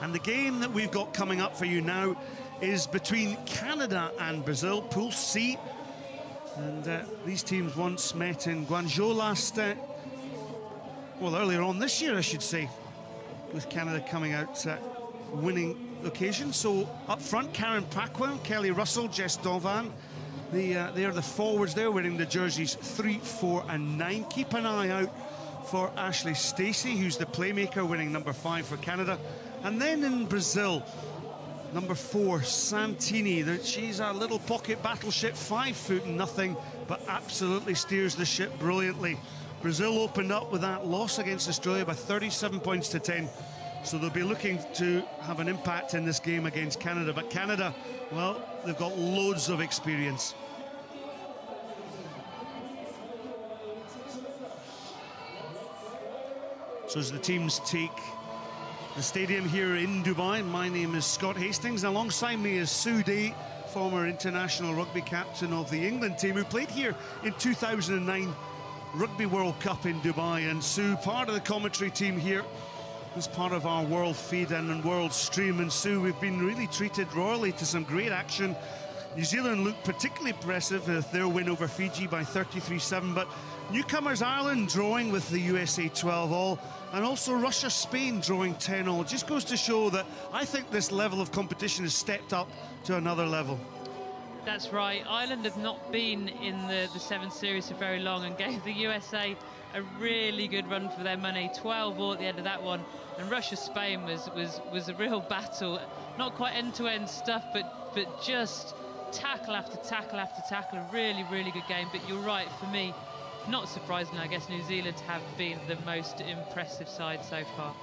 And the game that we've got coming up for you now is between Canada and Brazil, Pool C. And these teams once met in Guangzhou last, well, earlier on this year, I should say, with Canada coming out winning the occasion. So up front, Karen Paquin, Kelly Russell, Jess Dovan. They are the forwards there, wearing the jerseys 3, 4 and 9. Keep an eye out for Ashley Stacey, who's the playmaker, wearing number 5 for Canada. And then in Brazil, number 4, Santini. She's a little pocket battleship, 5 foot nothing, but absolutely steers the ship brilliantly. Brazil opened up with that loss against Australia by 37 points to 10. So they'll be looking to have an impact in this game against Canada. But Canada, well, they've got loads of experience. So as the teams take the stadium here in Dubai, my name is Scott Hastings. Alongside me is Sue Day, former international rugby captain of the England team, who played here in 2009 Rugby World Cup in Dubai. And Sue, part of the commentary team here, as part of our world feed and world stream. And Sue, we've been really treated royally to some great action. New Zealand looked particularly impressive with their win over Fiji by 33-7, but newcomers Ireland drawing with the USA 12-all, and also Russia-Spain drawing 10-all. Just goes to show that I think this level of competition has stepped up to another level. That's right. Ireland have not been in the Sevens series for very long and gave the USA a really good run for their money. 12-all at the end of that one. And Russia-Spain was a real battle. Not quite end-to-end stuff, but just tackle after tackle after tackle. A really, really good game. But you're right, for me, not surprising, I guess New Zealand have been the most impressive side so far.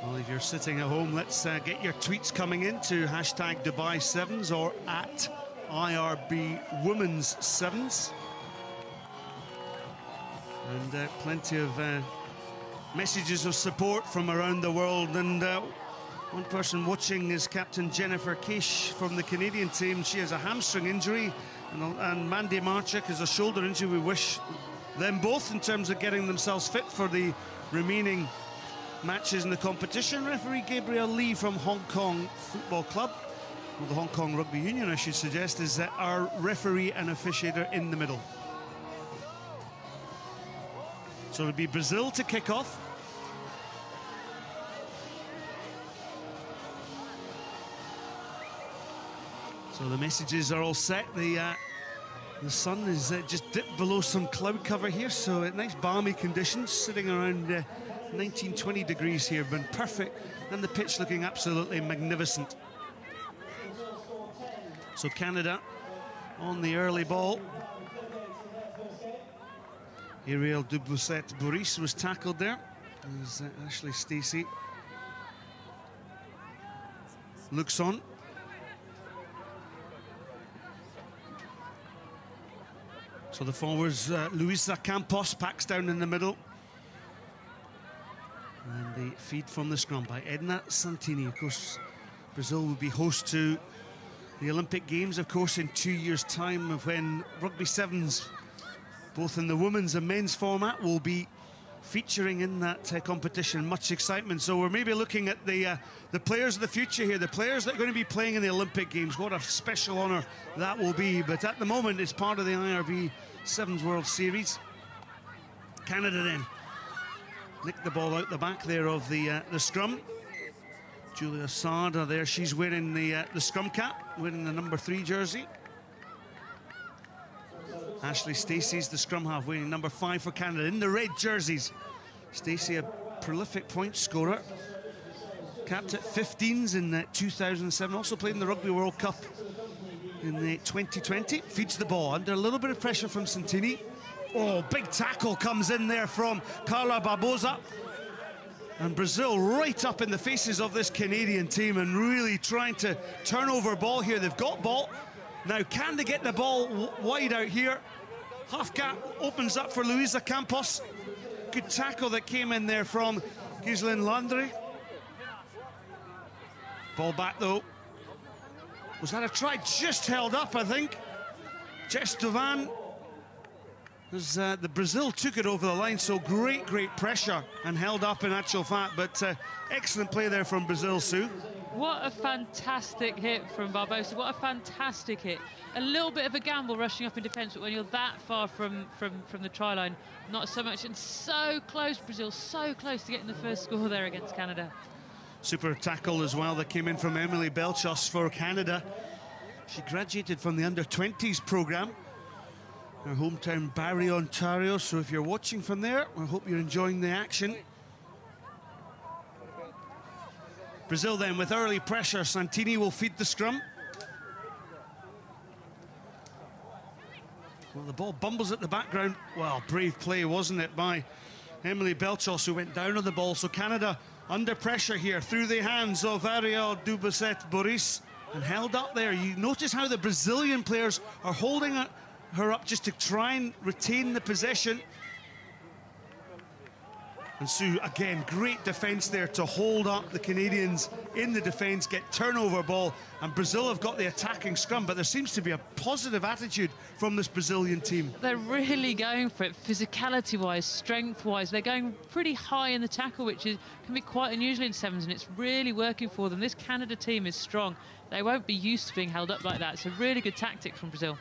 Well, if you're sitting at home, let's get your tweets coming in to hashtag Dubai Sevens or at IRB Women's Sevens. And plenty of messages of support from around the world. And one person watching is Captain Jennifer Kish from the Canadian team. She has a hamstring injury, and Mandy Marchuk has a shoulder injury. We wish them both in terms of getting themselves fit for the remaining matches in the competition. Referee Gabriel Lee from Hong Kong Football Club, or the Hong Kong Rugby Union, I should suggest, is our referee and officiator in the middle. So it'll be Brazil to kick off. So the messages are all set. The sun is just dipped below some cloud cover here, so nice balmy conditions, sitting around 19-20 degrees here, but perfect, and the pitch looking absolutely magnificent. So Canada on the early ball. Ariel Dubousset-Boris was tackled there. There's Ashley Stacey looks on. So the forwards, Luisa Campos packs down in the middle. And the feed from the scrum by Edna Santini. Of course, Brazil will be host to the Olympic Games, of course, in 2 years' time, when Rugby Sevens, both in the women's and men's format, will be featuring in that competition. Much excitement. So we're maybe looking at the players of the future here, the players that are going to be playing in the Olympic Games. What a special honour that will be. But at the moment, it's part of the IRB Sevens World Series. Canada then nicked the ball out the back there of the scrum. Julia Sarda there, she's wearing the scrum cap, wearing the number 3 jersey. Ashley Stacey's the scrum half, wearing number 5 for Canada in the red jerseys. Stacey, a prolific point scorer, capped at 15s in 2007, also played in the Rugby World Cup in 2020. Feeds the ball under a little bit of pressure from Santini. Oh, big tackle comes in there from Carla Barbosa. And Brazil right up in the faces of this Canadian team and really trying to turn over ball here. They've got ball. Now, can they get the ball wide out here? Half gap opens up for Luisa Campos. Good tackle that came in there from Ghislaine Landry. Ball back, though. Was that a try? Just held up, I think. Jess Dovan as the Brazil took it over the line. So great pressure and held up in actual fact, but excellent play there from Brazil, Sue. What a fantastic hit from Barbosa. What a fantastic hit. A little bit of a gamble rushing up in defence, but when you're that far from the try line, not so much. And so close, Brazil, so close to getting the first score there against Canada. Super tackle as well that came in from Emily Belchos for Canada. She graduated from the under-20s programme, her hometown Barrie, Ontario. So if you're watching from there, I hope you're enjoying the action. Brazil then with early pressure. Santini will feed the scrum. Well, the ball bumbles at the background. Well, brave play, wasn't it, by Emily Belchos, who went down on the ball. So Canada under pressure here through the hands of Ariel Dubosset-Boris and held up there. You notice how the Brazilian players are holding her up just to try and retain the possession. And Sue, again, great defence there to hold up the Canadians in the defence, get turnover ball, and Brazil have got the attacking scrum, but there seems to be a positive attitude from this Brazilian team. They're really going for it, physicality-wise, strength-wise. They're going pretty high in the tackle, which can be quite unusual in sevens, and it's really working for them. This Canada team is strong. They won't be used to being held up like that. It's a really good tactic from Brazil.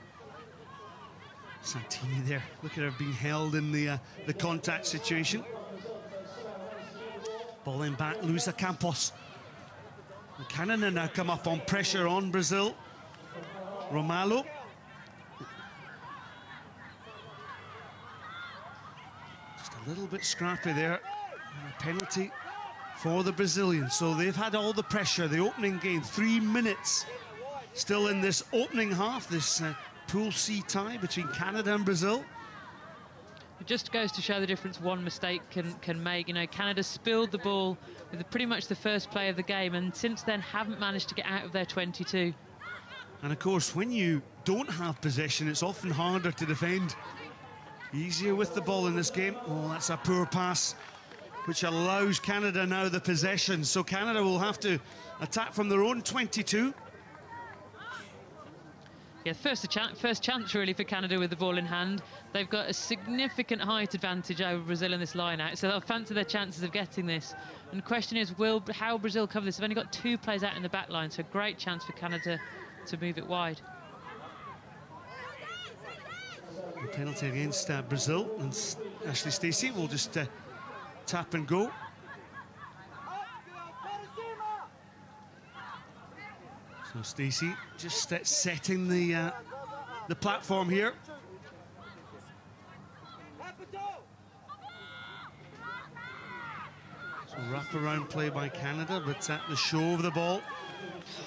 Santini there, look at her being held in the contact situation. Ball in back, Luisa Campos. And Canada now come up on pressure on Brazil. Romalo. Just a little bit scrappy there. And a penalty for the Brazilians. So they've had all the pressure. The opening game, 3 minutes still in this opening half, this Pool C tie between Canada and Brazil. It just goes to show the difference one mistake can make. You know, Canada spilled the ball with pretty much the first play of the game, and since then haven't managed to get out of their 22. And of course, when you don't have possession, it's often harder to defend. Easier with the ball in this game. Oh, that's a poor pass, which allows Canada now the possession. So Canada will have to attack from their own 22. Yeah, first chance really for Canada with the ball in hand. They've got a significant height advantage over Brazil in this line-out, so they'll fancy their chances of getting this. And the question is, how Brazil cover this? They've only got 2 players out in the back line, so great chance for Canada to move it wide. A penalty against Brazil, and Ashley Stacey will just tap and go. So Stacey just setting the platform here. So wrap-around play by Canada, but at the show of the ball.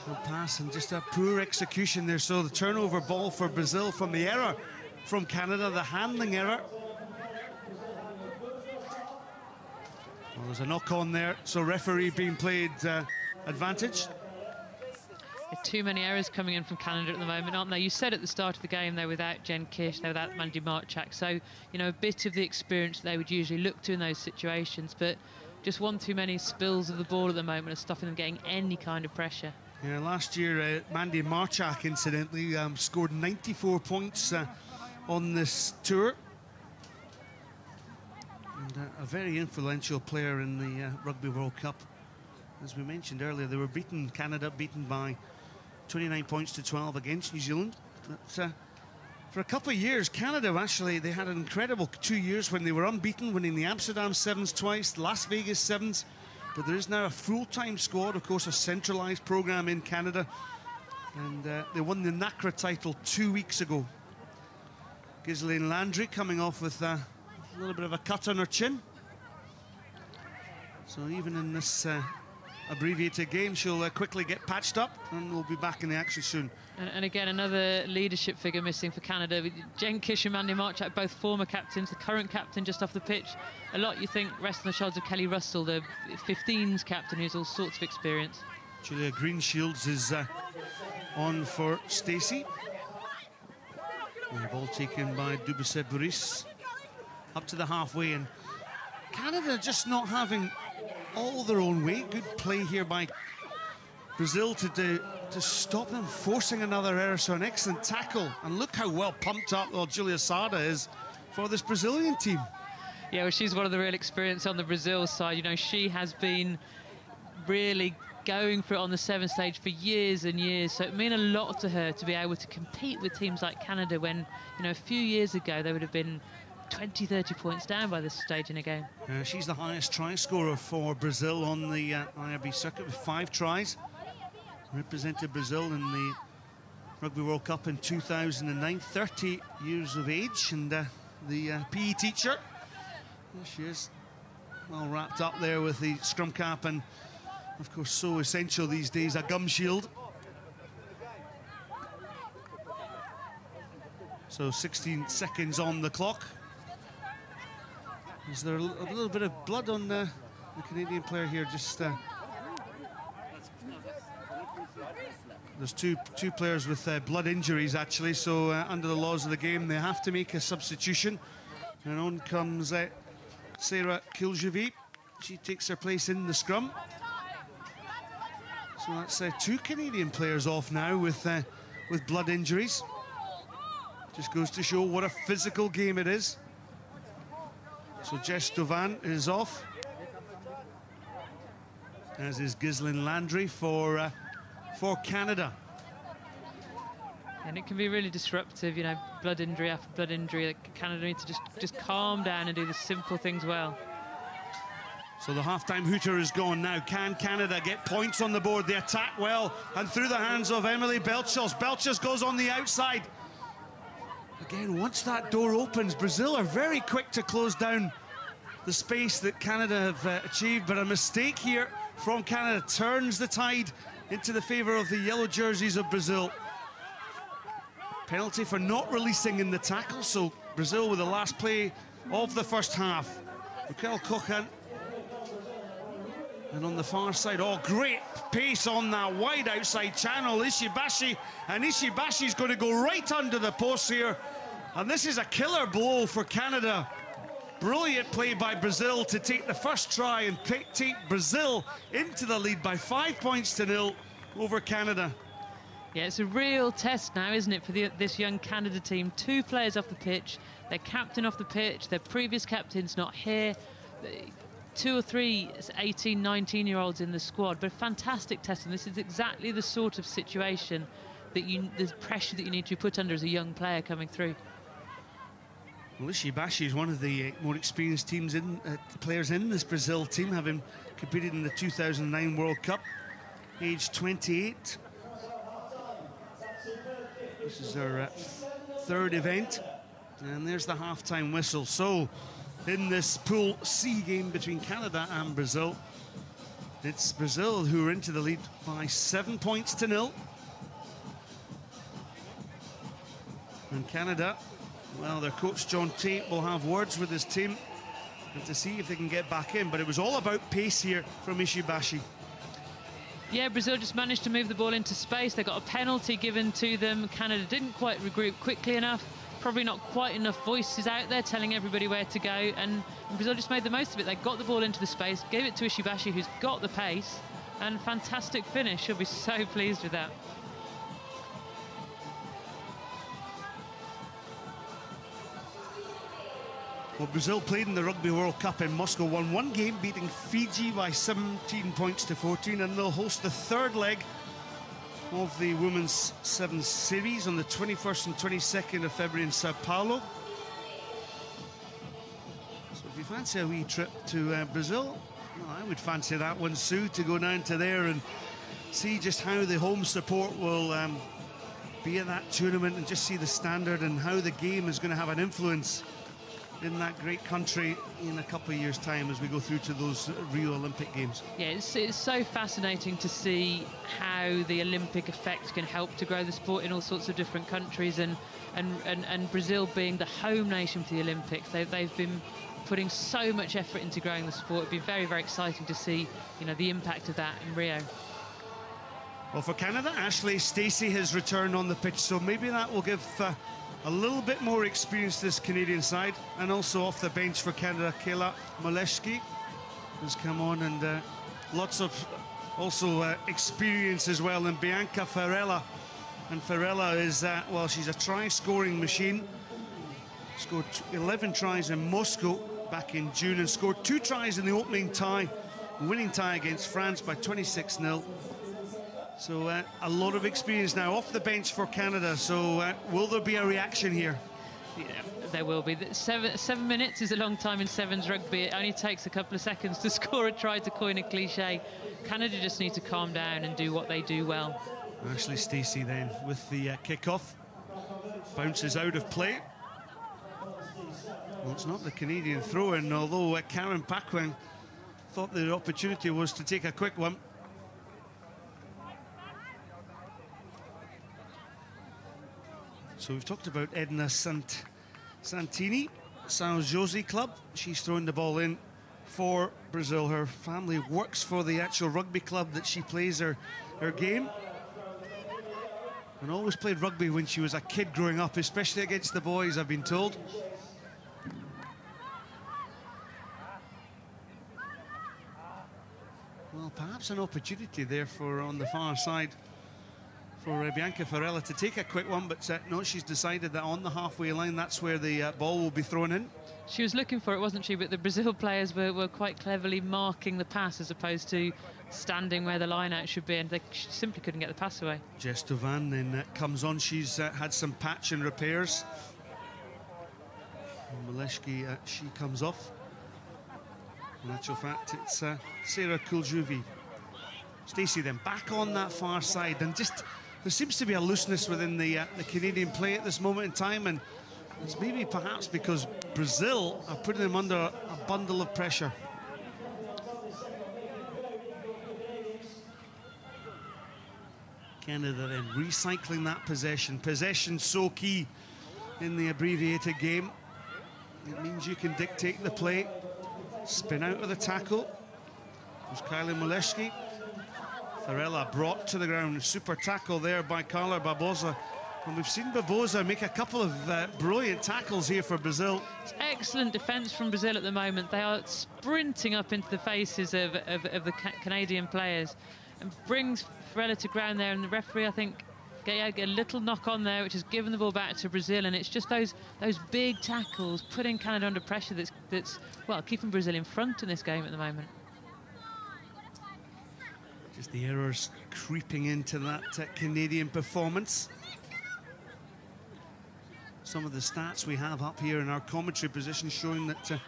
No pass and just a poor execution there. So the turnover ball for Brazil from the error from Canada, the handling error. Well, there's a knock-on there, so referee being played advantage. Too many errors coming in from Canada at the moment, aren't they? You said at the start of the game they're without Jen Kish, they're without Mandy Marchak, so you know, a bit of the experience they would usually look to in those situations, but just one too many spills of the ball at the moment are stopping them getting any kind of pressure. Yeah, last year Mandy Marchak incidentally scored 94 points on this tour, and a very influential player in the Rugby World Cup. As we mentioned earlier, they were Canada beaten by 29 points to 12 against New Zealand. But for a couple of years, Canada actually, they had an incredible 2 years when they were unbeaten, winning the Amsterdam Sevens twice, the Las Vegas Sevens. But there is now a full-time squad, of course, a centralised programme in Canada. And they won the NACRA title 2 weeks ago. Ghislaine Landry coming off with a little bit of a cut on her chin. So even in this abbreviated game, she'll quickly get patched up, and we'll be back in the action soon. And again, another leadership figure missing for Canada. Jen Kish and Mandy Marchak, both former captains. The current captain just off the pitch. A lot, you think, rests on the shoulders of Kelly Russell, the 15s captain, who's all sorts of experience. Julia Greenshields is on for Stacey. And the ball taken by Dubosset-Boris up to the halfway, and Canada just not having all their own way. Good play here by Brazil to stop them forcing another error. So an excellent tackle, and look how well pumped up Julia Sada is for this Brazilian team. Yeah, well, she's one of the real experience on the Brazil side. You know, she has been really going for it on the 7th stage for years and years, so it meant a lot to her to be able to compete with teams like Canada when, you know, a few years ago they would have been 20, 30 points down by this stage in a game. She's the highest try scorer for Brazil on the IRB circuit with 5 tries. Represented Brazil in the Rugby World Cup in 2009, 30 years of age, and the PE teacher, there she is, all wrapped up there with the scrum cap, and of course so essential these days, a gum shield. So 16 seconds on the clock. Is there a little bit of blood on the Canadian player here? Just there's two players with blood injuries, actually, so under the laws of the game they have to make a substitution. And on comes Sarah Kiljevi. She takes her place in the scrum. So that's 2 Canadian players off now with blood injuries. Just goes to show what a physical game it is. So Jess Dovan is off, as is Ghislaine Landry for Canada. And it can be really disruptive, you know, blood injury after blood injury. Canada needs to just calm down and do the simple things well. So the halftime hooter is gone now. Can Canada get points on the board? They attack well, and through the hands of Emily Belchers. Belchers goes on the outside. Again, once that door opens, Brazil are very quick to close down the space that Canada have achieved, but a mistake here from Canada turns the tide into the favour of the yellow jerseys of Brazil. Penalty for not releasing in the tackle, so Brazil with the last play of the first half. Raquel Cochan. And on the far side, oh, great pace on that wide outside channel, Ishibashi, and Ishibashi's going to go right under the post here, and this is a killer blow for Canada. Brilliant play by Brazil to take the first try and take Brazil into the lead by 5 points to 0 over Canada. Yeah, it's a real test now, isn't it, for this young Canada team. 2 players off the pitch, their captain off the pitch, their previous captain's not here. 2 or 3 18, 19-year-olds in the squad, but a fantastic test, and this is exactly the sort of situation that the pressure that you need to put under as a young player coming through. Well, Ishibashi is one of the more experienced players in this Brazil team, having competed in the 2009 World Cup, age 28. This is her 3rd event, and there's the halftime whistle. So in this Pool C game between Canada and Brazil, it's Brazil who are into the lead by 7 points to 0. And Canada, well, their coach John Tate will have words with his team and to see if they can get back in, but it was all about pace here from Ishibashi. Yeah, Brazil just managed to move the ball into space. They got a penalty given to them. Canada didn't quite regroup quickly enough. Probably not quite enough voices out there telling everybody where to go, and Brazil just made the most of it. They got the ball into the space, gave it to Ishibashi, who's got the pace, and fantastic finish. She'll be so pleased with that. Well, Brazil played in the Rugby World Cup in Moscow, won 1 game, beating Fiji by 17 points to 14, and they'll host the 3rd leg of the Women's 7 Series on the 21st and 22nd of February in Sao Paulo. So if you fancy a wee trip to Brazil, well, I would fancy that one, Sue, to go down to there and see just how the home support will be at that tournament, and just see the standard and how the game is going to have an influence in that great country in a couple of years' time as we go through to those Rio Olympic Games. Yeah, it's so fascinating to see how the Olympic effect can help to grow the sport in all sorts of different countries, and Brazil being the home nation for the Olympics, they've been putting so much effort into growing the sport. It'd be very, very exciting to see, you know, the impact of that in Rio. Well, for Canada, Ashley Stacey has returned on the pitch, so maybe that will give a little bit more experience to this Canadian side. And also off the bench for Canada, Kayla Moleshki has come on, and lots of also experience as well, and Bianca Farella. And Farella is, well, she's a try-scoring machine. Scored 11 tries in Moscow back in June and scored 2 tries in the opening tie, winning tie against France by 26-0. So a lot of experience now off the bench for Canada. So will there be a reaction here? Yeah, there will be. 7 minutes is a long time in sevens rugby. It only takes a couple of seconds to score a try, to coin a cliche. Canada just need to calm down and do what they do well. Ashley Stacey then with the kick-off. Bounces out of play. Well, it's not the Canadian throw-in, although Karen Paquin thought the opportunity was to take a quick one. So we've talked about Edna Santini, San Jose club. She's throwing the ball in for Brazil. Her family works for the actual rugby club that she plays her game. And always played rugby when she was a kid growing up, especially against the boys, I've been told. Well, perhaps an opportunity there for, on the far side, for Bianca Farella to take a quick one, but no, she's decided that on the halfway line, that's where the ball will be thrown in. She was looking for it, wasn't she? But the Brazil players were quite cleverly marking the pass as opposed to standing where the line-out should be, and they simply couldn't get the pass away. Jess Dovan then comes on. She's had some patch and repairs. Maleshki, she comes off. In actual fact, it's Sarah Kuljuvi. Stacey then back on that far side, and just there seems to be a looseness within the Canadian play at this moment in time, and it's maybe perhaps because Brazil are putting them under a bundle of pressure. Canada then recycling that possession. Possession so key in the abbreviated game. It means you can dictate the play. Spin out of the tackle. It was Kylie Maleshki. Farella brought to the ground. Super tackle there by Carla Barbosa. And we've seen Barbosa make a couple of brilliant tackles here for Brazil. It's excellent defence from Brazil at the moment. They are sprinting up into the faces of the Canadian players and brings Farella to ground there. And the referee, I think, get a little knock on there, which has given the ball back to Brazil. And it's just those big tackles putting Canada under pressure that's well, keeping Brazil in front in this game at the moment. Just the errors creeping into that Canadian performance. Some of the stats we have up here in our commentary position showing that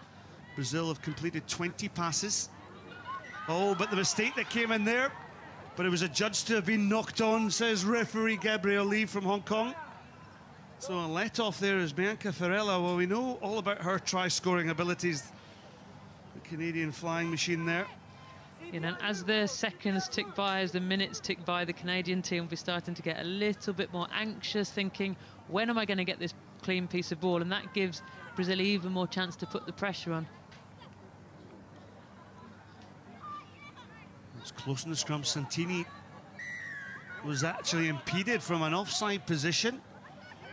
Brazil have completed 20 passes. Oh, but the mistake that came in there. But it was adjudged to have been knocked on, says referee Gabrielle Lee from Hong Kong. So a let-off there is Bianca Farella. Well, we know all about her try-scoring abilities. The Canadian flying machine there. You know, as the seconds tick by, as the minutes tick by, the Canadian team will be starting to get a little bit more anxious, thinking, when am I going to get this clean piece of ball? And that gives Brazil even more chance to put the pressure on. It's close in the scrum. Santini was actually impeded from an offside position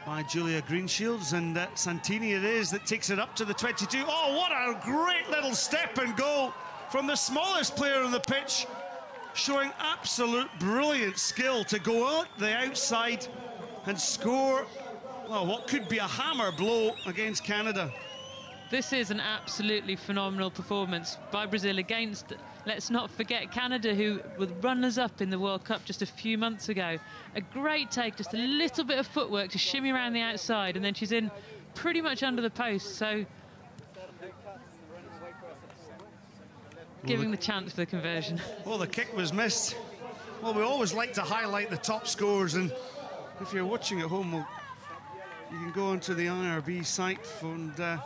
by Julia Greenshields, and Santini it is that takes it up to the 22. Oh, what a great little step and goal from the smallest player on the pitch, showing absolute brilliant skill to go out the outside and score, well, what could be a hammer blow against Canada. This is an absolutely phenomenal performance by Brazil against, let's not forget, Canada, who were runners-up in the World Cup just a few months ago. A great take, just a little bit of footwork to shimmy around the outside, and then she's in pretty much under the post, so giving the chance for the conversion. Well, the kick was missed. Well, we always like to highlight the top scores, and if you're watching at home, well, you can go onto the IRB site and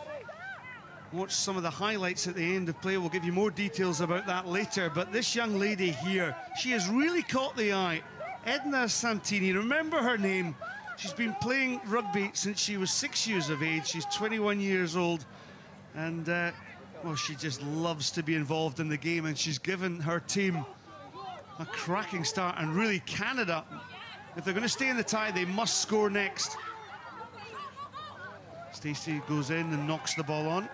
watch some of the highlights at the end of play. We'll give you more details about that later, but this young lady here, she has really caught the eye. Edna Santini, remember her name. She's been playing rugby since she was 6 years of age. She's 21 years old, and well, she just loves to be involved in the game, and she's given her team a cracking start. And really, Canada, if they're going to stay in the tie, they must score next. Stacey goes in and knocks the ball on.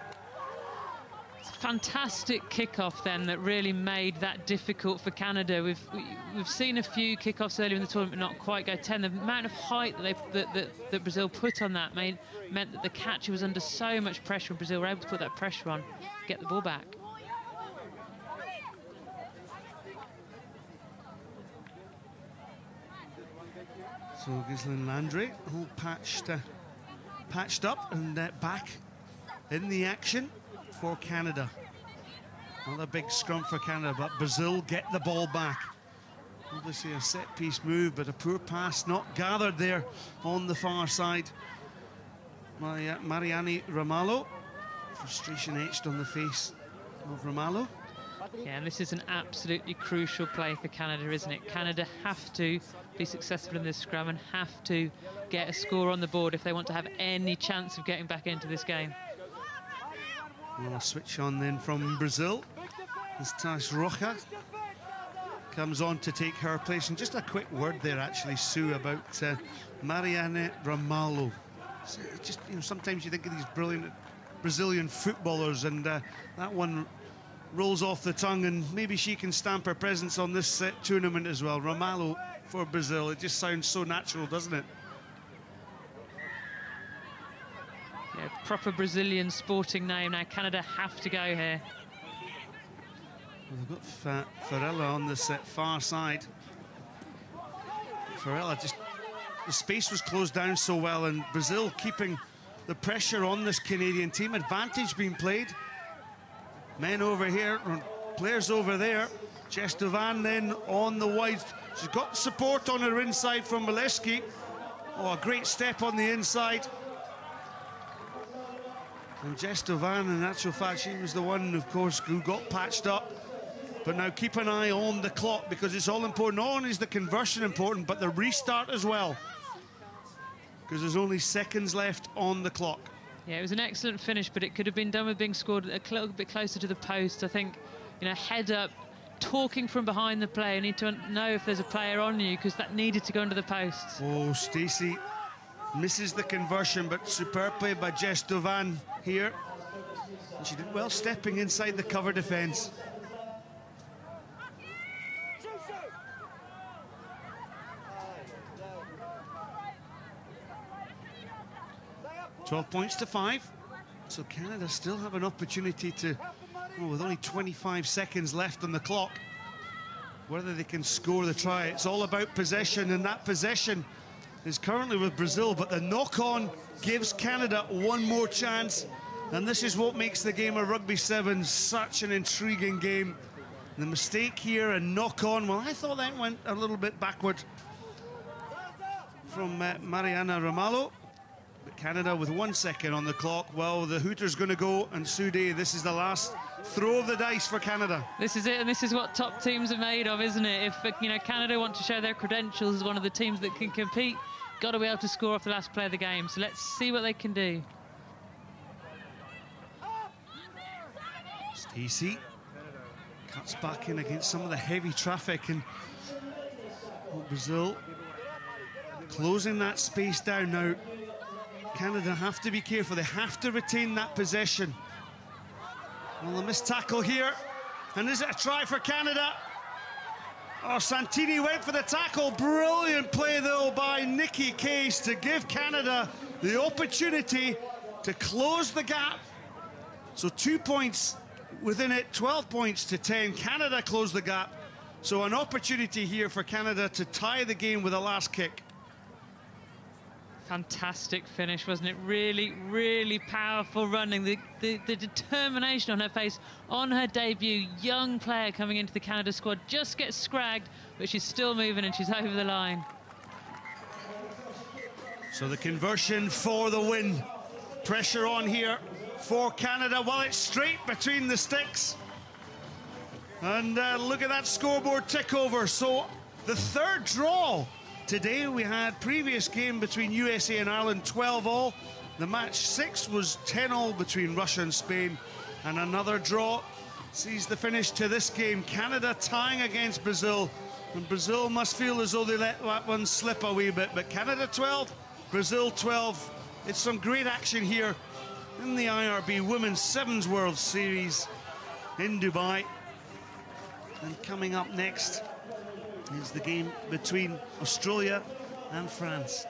It's fantastic kickoff then that really made that difficult for Canada. We've seen a few kickoffs earlier in the tournament not quite go 10. The amount of height that Brazil put on that meant that the catcher was under so much pressure, and Brazil were able to put that pressure on, get the ball back. So Ghislaine Landry all patched up and back in the action for Canada. Another big scrum for Canada, but Brazil get the ball back. Obviously a set-piece move, but a poor pass not gathered there on the far side by Marianne Ramalho. Frustration etched on the face of Ramalho. Yeah, and this is an absolutely crucial play for Canada, isn't it? Canada have to be successful in this scrum and have to get a score on the board if they want to have any chance of getting back into this game. Well, a switch on then from Brazil as Tash Rocha comes on to take her place. And just a quick word there, actually, Sue, about Marianne Ramalho. So just, you know, sometimes you think of these brilliant Brazilian footballers, and that one rolls off the tongue, and maybe she can stamp her presence on this tournament as well. Ramalho for Brazil. It just sounds so natural, doesn't it? Yeah, proper Brazilian sporting name. Now Canada have to go here. Well, they've got Farella on this far side. Farella just, the space was closed down so well, and Brazil keeping the pressure on this Canadian team. Advantage being played. Men over here, players over there. Jess Devan then on the wide. She's got support on her inside from Mileski. Oh, a great step on the inside. And Jess Devan, in actual fact, she was the one, of course, who got patched up. But now keep an eye on the clock, because it's all important. Not only is the conversion important, but the restart as well, because there's only seconds left on the clock. Yeah, it was an excellent finish, but it could have been done with being scored a little bit closer to the post. I think, you know, head up, talking from behind the play. You need to know if there's a player on you, because that needed to go under the posts. Oh, Stacey misses the conversion, but superb play by Jess Devan here. And she did well stepping inside the cover defence. 12 points to 5. So Canada still have an opportunity to, well, with only 25 seconds left on the clock, whether they can score the try. It's all about possession, and that possession is currently with Brazil, but the knock-on gives Canada one more chance. And this is what makes the game of Rugby 7 such an intriguing game. The mistake here and knock-on, well, I thought that went a little bit backward from Marianne Ramalho. But Canada with 1 second on the clock. Well, the hooter's going to go, and Sude, this is the last throw of the dice for Canada. This is it, and this is what top teams are made of, isn't it? If, you know, Canada want to show their credentials as one of the teams that can compete, got to be able to score off the last play of the game. So let's see what they can do. Stacey cuts back in against some of the heavy traffic, and Brazil closing that space down now. Canada have to be careful. They have to retain that possession. Well, a missed tackle here. And is it a try for Canada? Oh, Santini went for the tackle. Brilliant play, though, by Nikki Case to give Canada the opportunity to close the gap. So 2 points within it, 12 points to 10. Canada closed the gap. So an opportunity here for Canada to tie the game with a last kick. Fantastic finish, wasn't it? Really, really powerful running. The determination on her face on her debut. Young player coming into the Canada squad, just gets scragged, but she's still moving and she's over the line. So the conversion for the win. Pressure on here for Canada. Well, it's straight between the sticks. And look at that scoreboard tick over. So the third draw. Today we had previous game between USA and Ireland, 12-all. The match 6 was 10-all between Russia and Spain. And another draw sees the finish to this game. Canada tying against Brazil. And Brazil must feel as though they let that one slip a wee bit. But Canada 12, Brazil 12. It's some great action here in the IRB Women's Sevens World Series. in Dubai. And coming up next is the game between Australia and France.